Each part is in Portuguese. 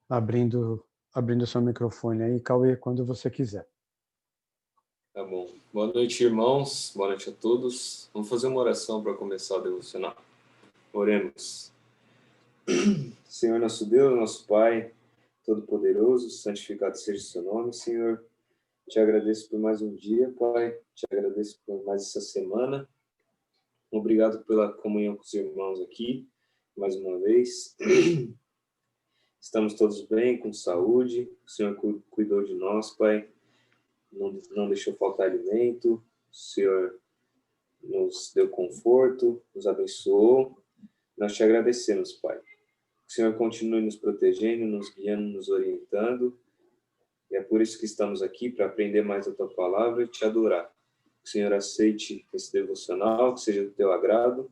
abrindo seu microfone aí, Cauê, quando você quiser. Tá bom. Boa noite, irmãos. Boa noite a todos. Vamos fazer uma oração para começar o devocional. Oremos. Senhor nosso Deus, nosso Pai, Todo-Poderoso, santificado seja o seu nome, Senhor. Te agradeço por mais um dia, Pai. Te agradeço por mais essa semana. Obrigado pela comunhão com os irmãos aqui, mais uma vez. Estamos todos bem, com saúde. O Senhor cuidou de nós, Pai. Não deixou faltar alimento. O Senhor nos deu conforto, nos abençoou. Nós te agradecemos, Pai. Que o Senhor continue nos protegendo, nos guiando, nos orientando. E é por isso que estamos aqui, para aprender mais a Tua Palavra e Te adorar. Que o Senhor aceite esse devocional, que seja do Teu agrado.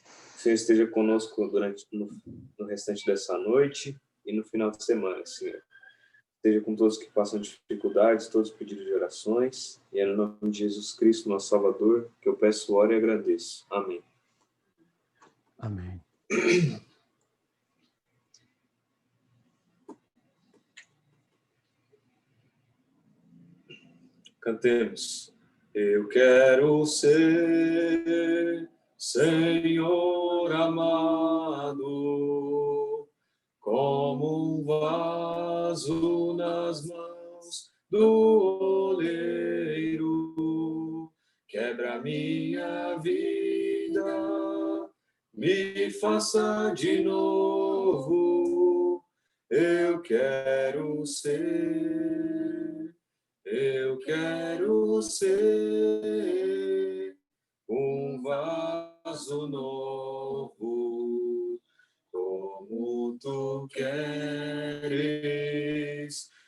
Que o Senhor esteja conosco no restante dessa noite e no final de semana, Senhor. Esteja com todos que passam dificuldades, todos os pedidos de orações. E é no nome de Jesus Cristo, nosso Salvador, que eu peço, oro e agradeço. Amém. Amém. Cantemos. Eu quero ser, Senhor amado, como um vaso nas mãos do oleiro. Quebra minha vida, me faça de novo. Eu quero ser um vaso novo, como tu queres,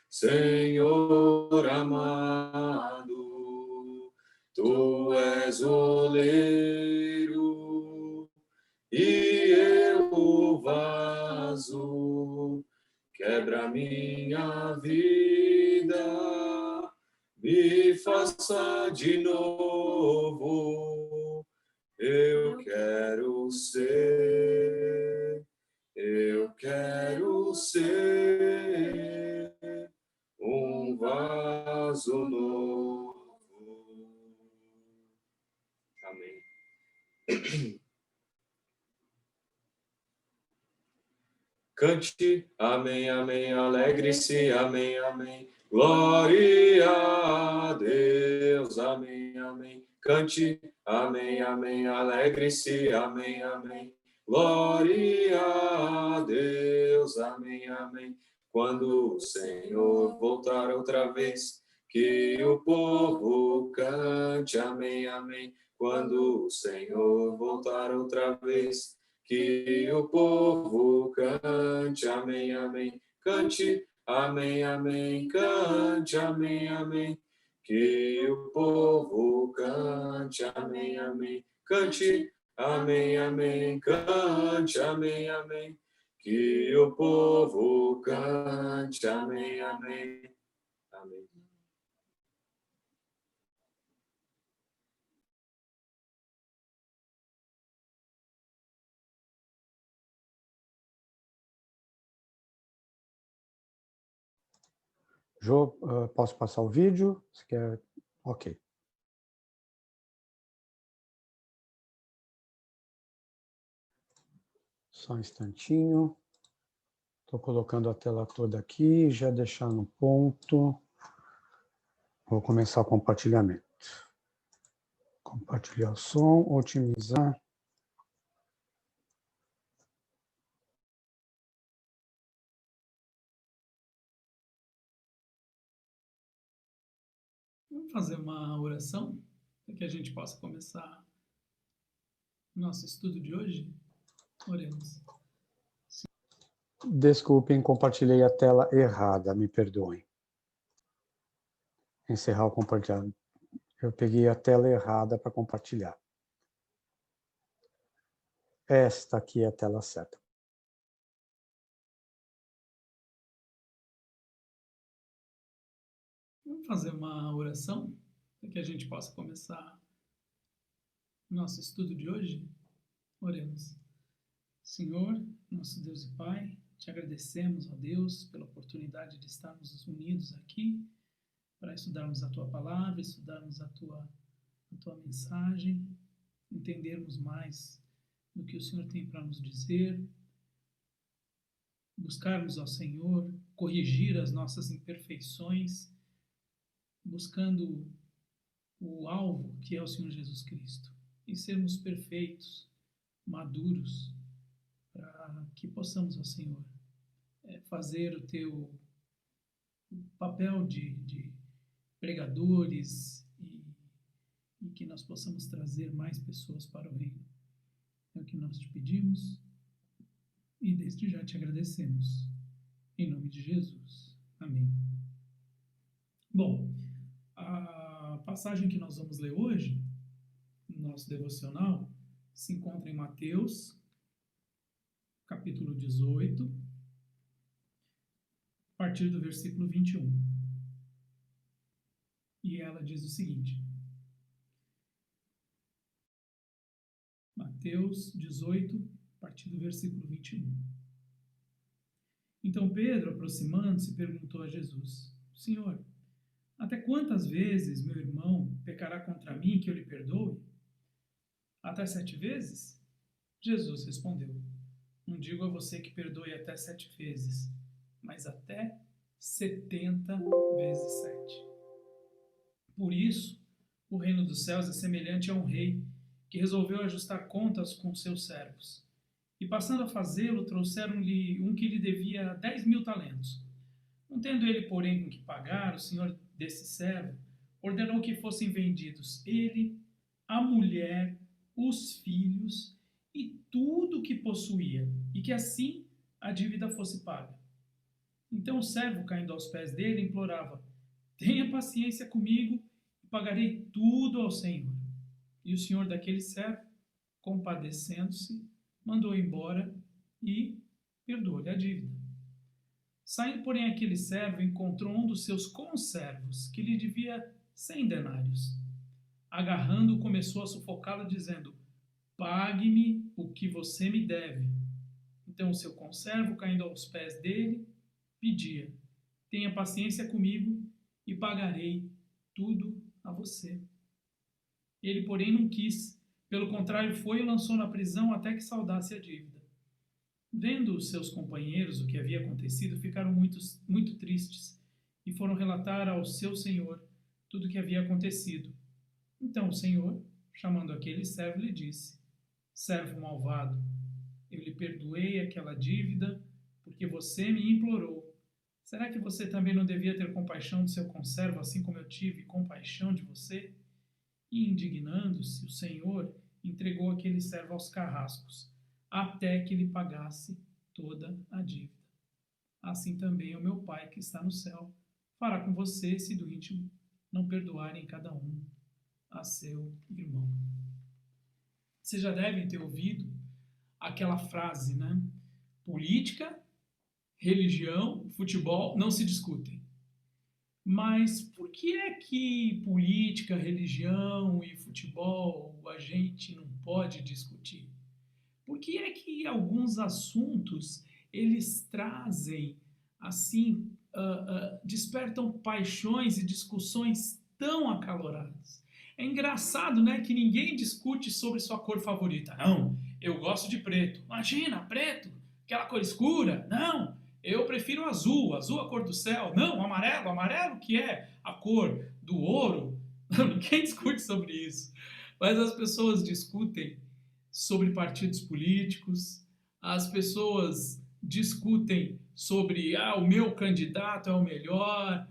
Senhor amado. Tu és o oleiro e eu o vaso. Quebra minha vida, me faça de novo. Eu quero ser um vaso novo. Amém. Cante, amém, amém, alegre-se, amém, amém. Glória a Deus, amém, amém. Cante, amém, amém, alegre-se, amém, amém. Glória a Deus, amém, amém. Quando o Senhor voltar outra vez, que o povo cante, amém, amém. Quando o Senhor voltar outra vez, que o povo cante, amém, amém. Cante, amém, amém. Cante, amém, amém. Que o povo cante, amém, amém. Cante, amém, amém. Cante, amém, amém. Que o povo cante, amém, amém. Amém. Jô, posso passar o vídeo? Você quer? Ok. Só um instantinho. Estou colocando a tela toda aqui, já deixar no ponto. Vou começar o compartilhamento. Compartilhar o som, otimizar. Vamos fazer uma oração para que a gente possa começar o nosso estudo de hoje? Oremos. Desculpem, compartilhei a tela errada, me perdoem. Encerrar o compartilhamento. Eu peguei a tela errada para compartilhar. Esta aqui é a tela certa. Vamos fazer uma oração para que a gente possa começar o nosso estudo de hoje? Oremos. Senhor, nosso Deus e Pai, te agradecemos, ó Deus, pela oportunidade de estarmos unidos aqui para estudarmos a Tua palavra, estudarmos a tua mensagem, entendermos mais do que o Senhor tem para nos dizer, buscarmos ao Senhor, corrigir as nossas imperfeições, buscando o alvo que é o Senhor Jesus Cristo, e sermos perfeitos, maduros, para que possamos, ó Senhor, fazer o Teu papel de pregadores e que nós possamos trazer mais pessoas para o reino. É o que nós te pedimos e desde já te agradecemos. Em nome de Jesus. Amém. Bom, a passagem que nós vamos ler hoje, no nosso devocional, se encontra em Mateus, capítulo 18, a partir do versículo 21. E ela diz o seguinte: Mateus 18, a partir do versículo 21. Então Pedro, aproximando-se, perguntou a Jesus: Senhor, até quantas vezes meu irmão pecará contra mim que eu lhe perdoe? Até 7 vezes? Jesus respondeu: Não digo a você que perdoe até 7 vezes, mas até 70 vezes 7. Por isso, o reino dos céus é semelhante a um rei que resolveu ajustar contas com seus servos. E passando a fazê-lo, trouxeram-lhe um que lhe devia 10.000 talentos. Não tendo ele, porém, com que pagar, o senhor desse servo ordenou que fossem vendidos ele, a mulher, os filhos e tudo o que possuía, e que assim a dívida fosse paga. Então o servo, caindo aos pés dele, implorava: Tenha paciência comigo e pagarei tudo ao Senhor. E o senhor daquele servo, compadecendo-se, mandou embora e perdoou-lhe a dívida. Saindo, porém, aquele servo encontrou um dos seus conservos, que lhe devia 100 denários. Agarrando-o, começou a sufocá-lo, dizendo: Pague-me o que você me deve. Então o seu conservo, caindo aos pés dele, pedia: Tenha paciência comigo e pagarei tudo a você. Ele, porém, não quis. Pelo contrário, foi e lançou na prisão até que saldasse a dívida. Vendo os seus companheiros o que havia acontecido, ficaram muito tristes e foram relatar ao seu senhor tudo o que havia acontecido. Então o senhor, chamando aquele servo, lhe disse: Servo malvado, eu lhe perdoei aquela dívida porque você me implorou. Será que você também não devia ter compaixão do seu conservo, assim como eu tive compaixão de você? E, indignando-se, o Senhor entregou aquele servo aos carrascos, até que lhe pagasse toda a dívida. Assim também o meu Pai, que está no céu, fará com você, se do íntimo não perdoarem cada um a seu irmão. Vocês já devem ter ouvido aquela frase, né? Política, religião, futebol não se discutem. Mas por que é que política, religião e futebol a gente não pode discutir? Por que é que alguns assuntos eles trazem, assim, despertam paixões e discussões tão acaloradas? É engraçado, né, que ninguém discute sobre sua cor favorita. Não, eu gosto de preto. Imagina, preto, aquela cor escura. Não, eu prefiro azul, azul a cor do céu. Não, amarelo, amarelo que é a cor do ouro. Ninguém discute sobre isso. Mas as pessoas discutem sobre partidos políticos, as pessoas discutem sobre o meu candidato é o melhor,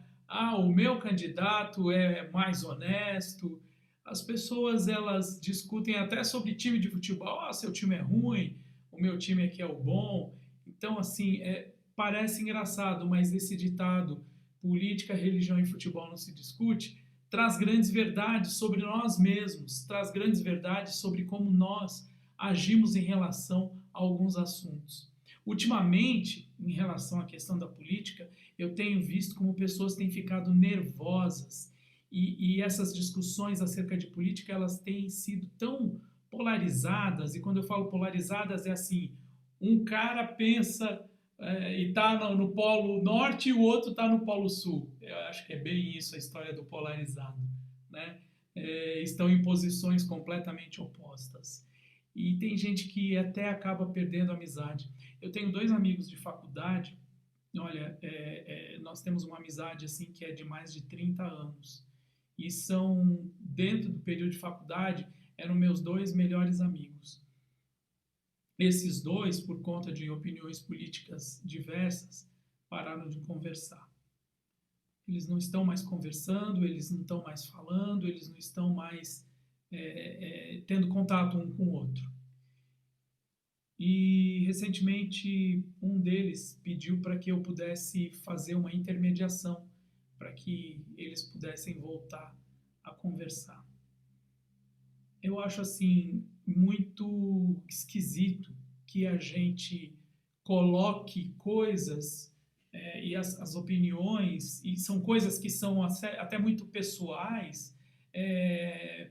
o meu candidato é mais honesto. As pessoas elas discutem até sobre time de futebol. Seu time é ruim, o meu time aqui é o bom. Então, assim, parece engraçado, mas esse ditado, política, religião e futebol não se discute, traz grandes verdades sobre nós mesmos, traz grandes verdades sobre como nós agimos em relação a alguns assuntos. Ultimamente, em relação à questão da política, eu tenho visto como pessoas têm ficado nervosas e essas discussões acerca de política, elas têm sido tão polarizadas, e quando eu falo polarizadas é assim, um cara pensa e está no Polo Norte e o outro está no Polo Sul. Eu acho que é bem isso a história do polarizado, né? Estão em posições completamente opostas. E tem gente que até acaba perdendo a amizade. Eu tenho 2 amigos de faculdade. Olha, nós temos uma amizade assim que é de mais de 30 anos. E são, dentro do período de faculdade, eram meus 2 melhores amigos. Esses 2, por conta de opiniões políticas diversas, pararam de conversar. Eles não estão mais conversando, eles não estão mais falando, eles não estão mais tendo contato um com o outro. E recentemente um deles pediu para que eu pudesse fazer uma intermediação para que eles pudessem voltar a conversar. Eu acho assim muito esquisito que a gente coloque coisas e as opiniões, e são coisas que são até muito pessoais,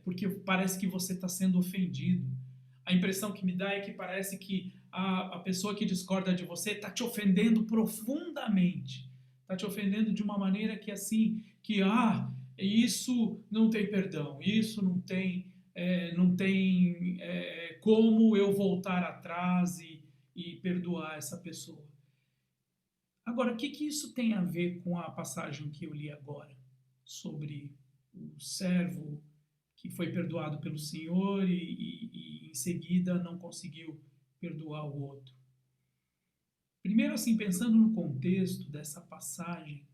porque parece que você está sendo ofendido. A impressão que me dá é que parece que a pessoa que discorda de você está te ofendendo profundamente. Está te ofendendo de uma maneira que assim, que isso não tem perdão, isso não tem como eu voltar atrás e perdoar essa pessoa. Agora, o que isso tem a ver com a passagem que eu li agora, sobre o servo que foi perdoado pelo Senhor e em seguida não conseguiu perdoar o outro? Primeiro, assim, pensando no contexto dessa passagem,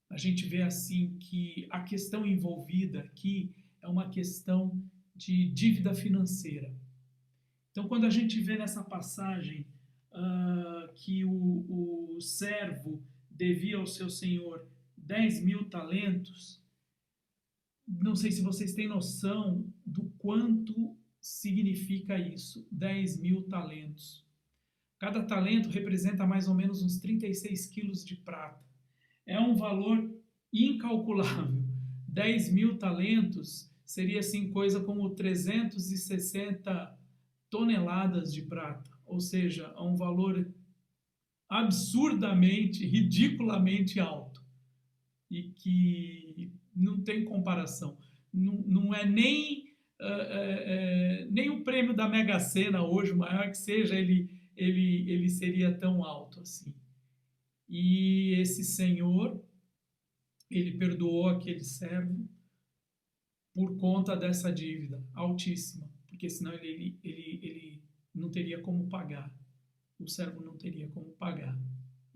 a gente vê assim que a questão envolvida aqui é uma questão de dívida financeira. Então, quando a gente vê nessa passagem que o servo devia ao seu senhor 10.000 talentos, não sei se vocês têm noção do quanto significa isso, 10.000 talentos. Cada talento representa mais ou menos uns 36 quilos de prata. É um valor incalculável. 10.000 talentos seria assim coisa como 360 toneladas de prata, ou seja, é um valor absurdamente, ridiculamente alto e que não tem comparação. Não é nem o prêmio da Mega Sena hoje, o maior que seja, ele seria tão alto assim. E esse senhor, ele perdoou aquele servo por conta dessa dívida altíssima, porque senão ele não teria como pagar. O servo não teria como pagar.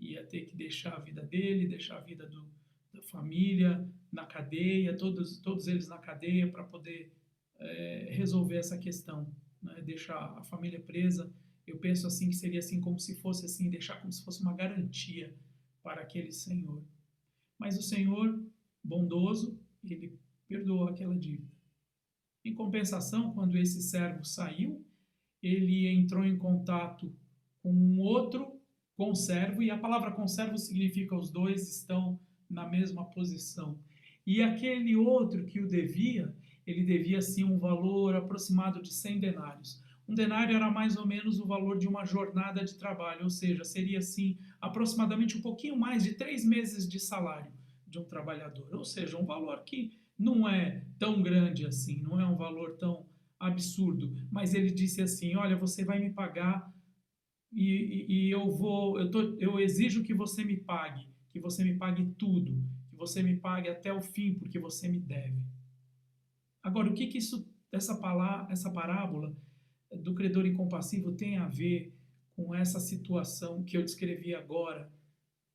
Ia ter que deixar a vida dele, deixar a vida da família na cadeia, todos eles na cadeia para poder resolver essa questão, né? Deixar a família presa. Eu penso assim que seria assim como se fosse assim, deixar como se fosse uma garantia para aquele senhor. Mas o Senhor, bondoso, ele perdoou aquela dívida. Em compensação, quando esse servo saiu, ele entrou em contato com um outro conservo, e a palavra conservo significa os dois estão na mesma posição. E aquele outro que o devia, ele devia sim um valor aproximado de 100 denários. Um denário era mais ou menos o valor de uma jornada de trabalho, ou seja, seria assim aproximadamente um pouquinho mais de 3 meses de salário de um trabalhador. Ou seja, um valor que não é tão grande assim, não é um valor tão absurdo. Mas ele disse assim: olha, você vai me pagar e eu exijo que você me pague tudo, que você me pague até o fim, porque você me deve. Agora, o que essa parábola do credor incompassivo tem a ver com essa situação que eu descrevi agora,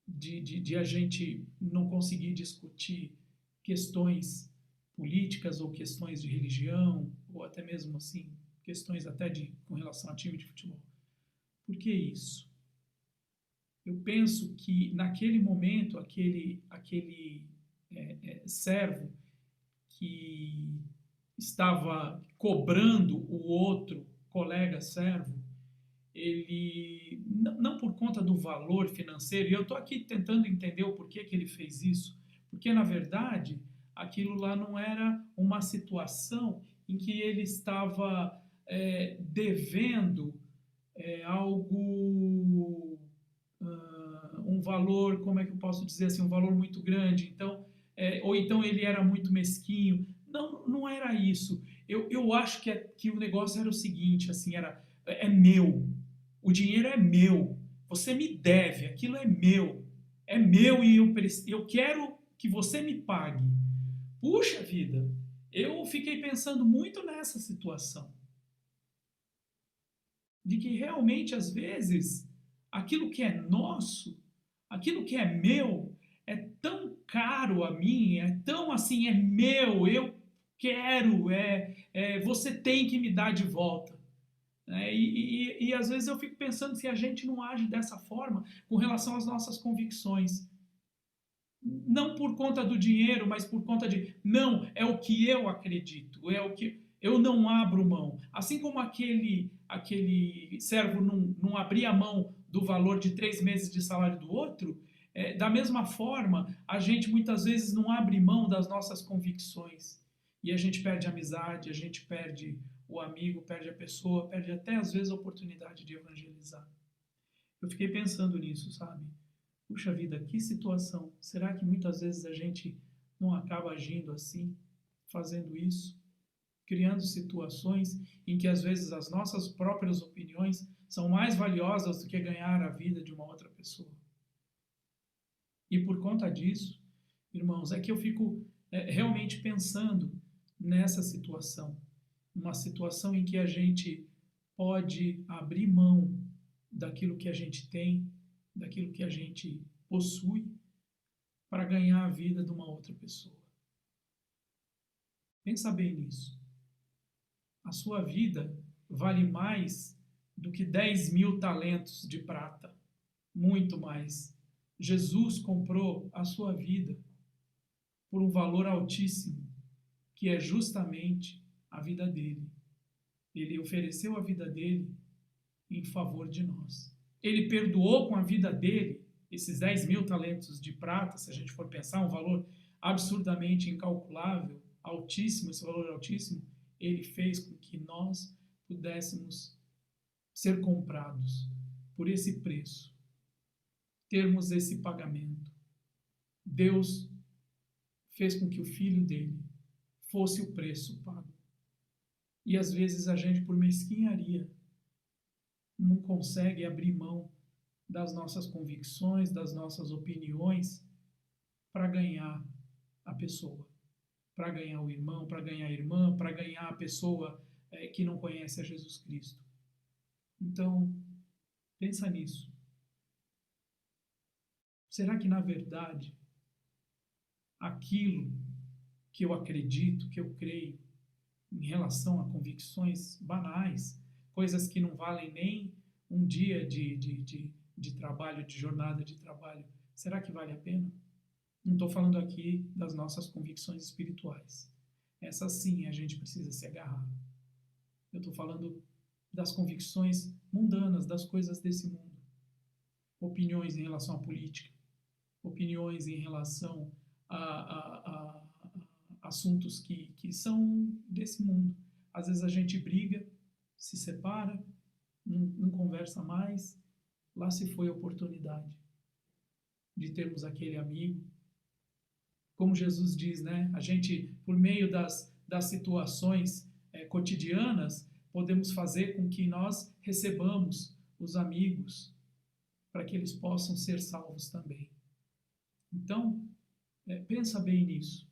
de a gente não conseguir discutir questões políticas ou questões de religião, ou até mesmo assim, questões até com relação a time de futebol? Por que isso? Eu penso que naquele momento, aquele servo que estava cobrando o outro colega servo, ele, não por conta do valor financeiro, e eu estou aqui tentando entender o porquê que ele fez isso, porque na verdade aquilo lá não era uma situação em que ele estava devendo algo valor, como é que eu posso dizer assim, um valor muito grande, então, ou então ele era muito mesquinho. Não, não era isso. Eu acho que o negócio era o seguinte, assim, é meu. O dinheiro é meu. Você me deve, aquilo é meu. É meu e eu quero que você me pague. Puxa vida, eu fiquei pensando muito nessa situação. De que realmente, às vezes, aquilo que é nosso, aquilo que é meu, é tão caro a mim, é tão assim, é meu, eu quero, você tem que me dar de volta. E às vezes eu fico pensando se a gente não age dessa forma com relação às nossas convicções. Não por conta do dinheiro, mas por conta de, não, é o que eu acredito, é o que eu não abro mão. Assim como aquele servo não abria mão do valor de 3 meses de salário do outro, da mesma forma, a gente muitas vezes não abre mão das nossas convicções. E a gente perde a amizade, a gente perde o amigo, perde a pessoa, perde até às vezes a oportunidade de evangelizar. Eu fiquei pensando nisso, sabe? Puxa vida, que situação. Será que muitas vezes a gente não acaba agindo assim, fazendo isso, criando situações em que às vezes as nossas próprias opiniões são mais valiosas do que ganhar a vida de uma outra pessoa? E por conta disso, irmãos, é que eu fico realmente pensando nessa situação. Uma situação em que a gente pode abrir mão daquilo que a gente tem, daquilo que a gente possui, para ganhar a vida de uma outra pessoa. Pensa bem nisso. A sua vida vale mais do que 10.000 talentos de prata. Muito mais. Jesus comprou a sua vida por um valor altíssimo, que é justamente a vida dele. Ele ofereceu a vida dele em favor de nós. Ele perdoou com a vida dele esses 10.000 talentos de prata, se a gente for pensar, um valor absurdamente incalculável, altíssimo, esse valor altíssimo, ele fez com que nós pudéssemos ser comprados por esse preço, termos esse pagamento. Deus fez com que o Filho dele fosse o preço pago. E às vezes a gente, por mesquinharia, não consegue abrir mão das nossas convicções, das nossas opiniões, para ganhar a pessoa, para ganhar o irmão, para ganhar a irmã, para ganhar a pessoa que não conhece a Jesus Cristo. Então, pensa nisso. Será que, na verdade, aquilo que eu acredito, que eu creio, em relação a convicções banais, coisas que não valem nem um dia de trabalho, de jornada de trabalho, será que vale a pena? Não estou falando aqui das nossas convicções espirituais. Essas sim a gente precisa se agarrar. Eu estou falando das convicções mundanas, das coisas desse mundo. Opiniões em relação à política, opiniões em relação a assuntos que são desse mundo. Às vezes a gente briga, se separa, não conversa mais. Lá se foi a oportunidade de termos aquele amigo. Como Jesus diz, né? A gente, por meio das situações cotidianas, podemos fazer com que nós recebamos os amigos para que eles possam ser salvos também. Então, pensa bem nisso.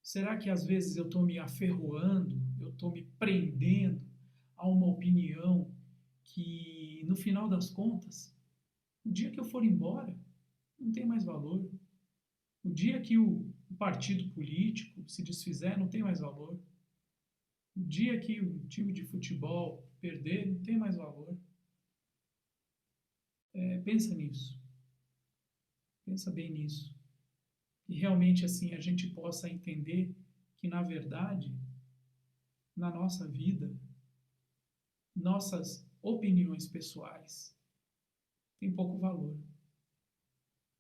Será que às vezes eu estou me aferroando, eu estou me prendendo a uma opinião que, no final das contas, o dia que eu for embora, não tem mais valor. O dia que o partido político se desfizer, não tem mais valor. O dia que o time de futebol perder, não tem mais valor. Pensa nisso. Pensa bem nisso. E realmente assim a gente possa entender que, na verdade, na nossa vida, nossas opiniões pessoais têm pouco valor.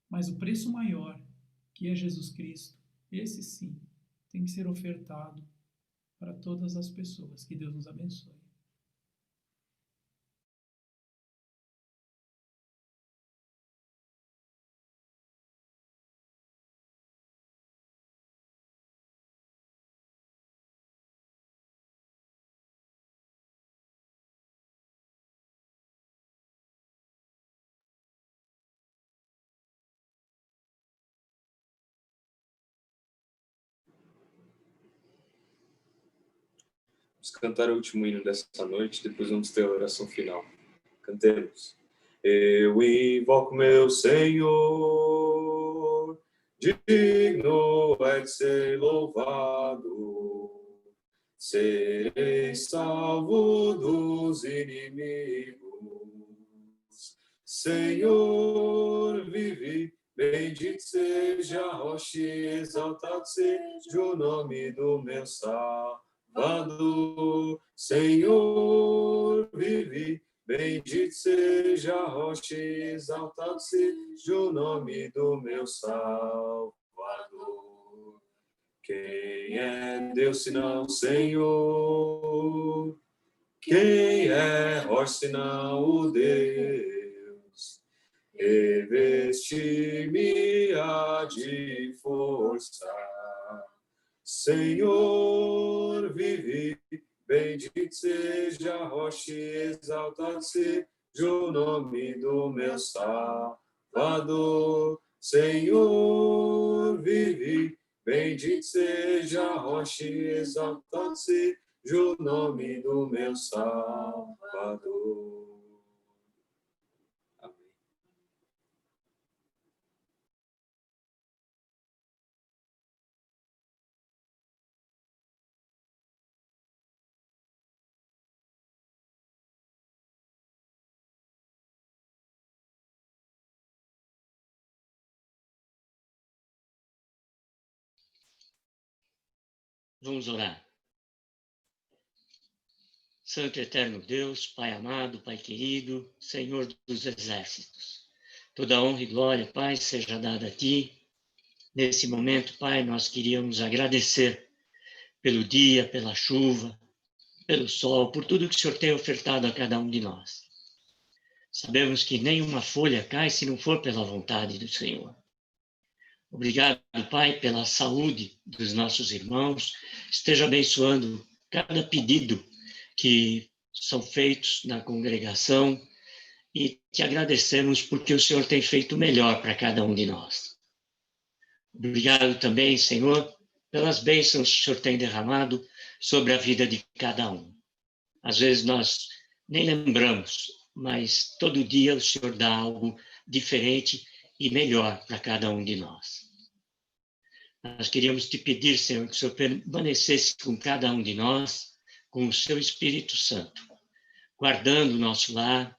Mas o preço maior, que é Jesus Cristo, esse sim, tem que ser ofertado para todas as pessoas. Que Deus nos abençoe. Vamos cantar o último hino dessa noite, depois vamos ter a oração final. Cantemos. Eu invoco meu Senhor, digno é de ser louvado, serei salvo dos inimigos. Senhor, vive, bendito seja a rocha, exaltado seja o nome do meu Salvador. Senhor, vive, bendito seja a rocha, exaltado seja o nome do meu Salvador. Quem é Deus senão o Senhor? Quem é rocha senão o Deus? Reveste-me-á de força. Senhor, vive, bendito seja a rocha, exaltado seja o nome do meu Salvador. Senhor, vive, bendito seja a rocha, exaltado seja o nome do meu Salvador. Amém. Vamos orar. Santo e eterno Deus, Pai amado, Pai querido, Senhor dos exércitos, toda honra e glória, Pai, seja dada a Ti. Nesse momento, Pai, nós queríamos agradecer pelo dia, pela chuva, pelo sol, por tudo que o Senhor tem ofertado a cada um de nós. Sabemos que nenhuma folha cai se não for pela vontade do Senhor. Obrigado, Pai, pela saúde dos nossos irmãos. Esteja abençoando cada pedido que são feitos na congregação e te agradecemos porque o Senhor tem feito o melhor para cada um de nós. Obrigado também, Senhor, pelas bênçãos que o Senhor tem derramado sobre a vida de cada um. Às vezes nós nem lembramos, mas todo dia o Senhor dá algo diferente e melhor para cada um de nós. Nós queríamos te pedir, Senhor, que o Senhor permanecesse com cada um de nós, com o seu Espírito Santo, guardando o nosso lar,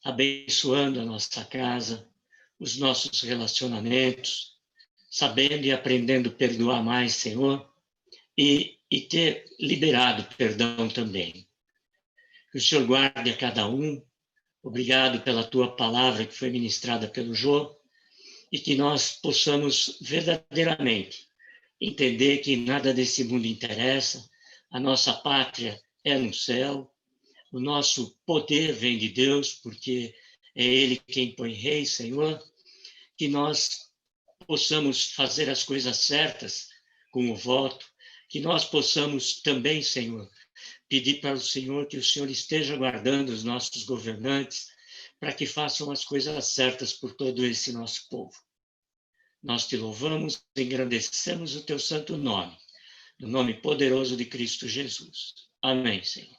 abençoando a nossa casa, os nossos relacionamentos, sabendo e aprendendo a perdoar mais, Senhor, e ter liberado perdão também. Que o Senhor guarde a cada um. Obrigado pela tua palavra que foi ministrada pelo Jô, e que nós possamos verdadeiramente entender que nada desse mundo interessa, a nossa pátria é no céu, o nosso poder vem de Deus, porque é Ele quem põe rei, Senhor, que nós possamos fazer as coisas certas com o voto, que nós possamos também, Senhor, pedir para o Senhor que o Senhor esteja guardando os nossos governantes para que façam as coisas certas por todo esse nosso povo. Nós te louvamos, engrandecemos o teu santo nome, no nome poderoso de Cristo Jesus. Amém, Senhor.